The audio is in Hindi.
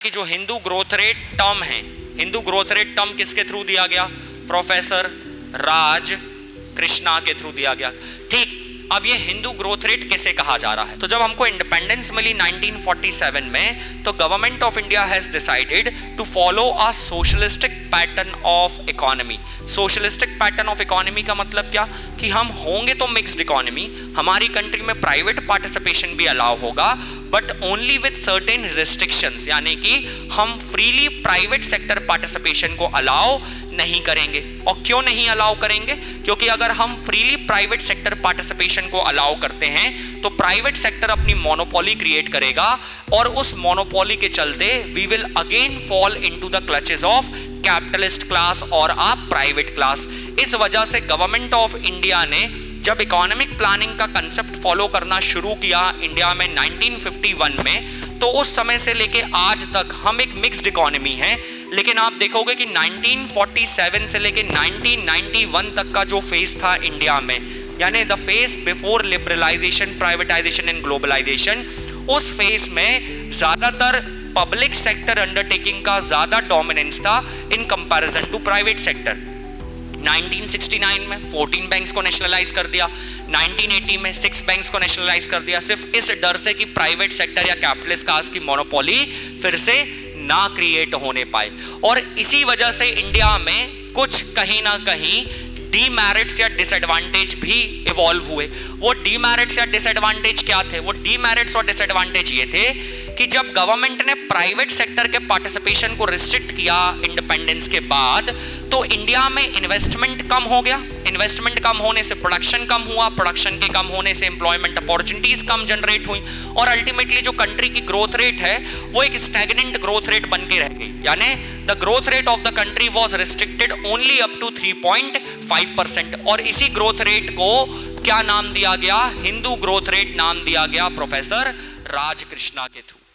कि जो हिंदू ग्रोथ रेट टर्म है, हिंदू ग्रोथ रेट टर्म किसके थ्रू दिया गया? प्रोफेसर राज कृष्णा के थ्रू दिया गया। ठीक, अब ये हिंदू ग्रोथ रेट किसे कहा जा रहा है? तो जब हमको इंडिपेंडेंस मिली 1947 में, तो government of India has decided to follow a socialistic pattern of economy. Socialistic pattern of economy का मतलब क्या? कि हम होंगे तो मिक्स्ड इकोनॉमी, हमारी कंट्री में प्राइवेट पार्टिसिपेशन भी अलाउ होगा but only with certain restrictions, यानी कि हम फ्रीली प्राइवेट सेक्टर पार्टिसिपेशन को अलाउ नहीं करेंगे। और क्यों नहीं अलाउ करेंगे? क्योंकि अगर हम फ्रीली प्राइवेट सेक्टर पार्टिसिपेशन को अलाउ करते हैं तो प्राइवेट सेक्टर अपनी मोनोपोली क्रिएट करेगा और उस मोनोपोली के चलते we will again fall into the clutches of capitalist class और आ प्राइवेट क्लास। इस वजह से गवर्नमेंट ऑफ इंडिया ने जब इकोनॉमिक प्लानिंग का कंसेप्ट फॉलो करना शुरू किया इंडिया में 1951 में, तो उस समय से लेके आज तक हम एक मिक्स्ड इकोनॉमी है। लेकिन आप देखोगे कि 1947 से लेके 1991 तक का जो फेज था इंडिया में, यानी the phase before liberalisation, privatisation and globalisation, उस फेज में ज्यादातर पब्लिक सेक्टर अंडरटेकिंग का ज्यादा डोमिनेंस था in comparison to private sector. 1969 में 14 बैंक्स को नेशनलाइज कर दिया, 1980 में 6 बैंक्स को नेशनलाइज कर दिया, सिर्फ इस डर से कि प्राइवेट सेक्टर या कैपिटलिस्ट कास्ट की मोनोपोली फिर से ना क्रिएट होने पाए। और इसी वजह से इंडिया में कुछ कहीं ना कहीं डीमेरिट्स या डिसएडवांटेज भी इवॉल्व हुए। वो डीमेरिट्स या डिसएडवांटेज क्या थे? वो डीमेरिट्स और डिसएडवांटेज ये थे कि जब गवर्नमेंट ने प्राइवेट सेक्टर के पार्टिसिपेशन को रिस्ट्रिक्ट किया इंडिपेंडेंस के बाद, तो इंडिया में इन्वेस्टमेंट कम हो गया। इन्वेस्टमेंट कम होने से प्रोडक्शन कम हुआ, प्रोडक्शन के कम होने से एम्प्लॉयमेंट अपॉर्चुनिटीज कम जनरेट हुई और अल्टीमेटली जो कंट्री की ग्रोथ रेट है वो एक स्टैग्नेंट ग्रोथ रेट बन के रह गई। यानी the growth rate of the country was restricted only up to 3.5%। और इसी ग्रोथ रेट को क्या नाम दिया गया? हिंदू ग्रोथ रेट नाम दिया गया प्रोफेसर राज कृष्णा के थ्रू।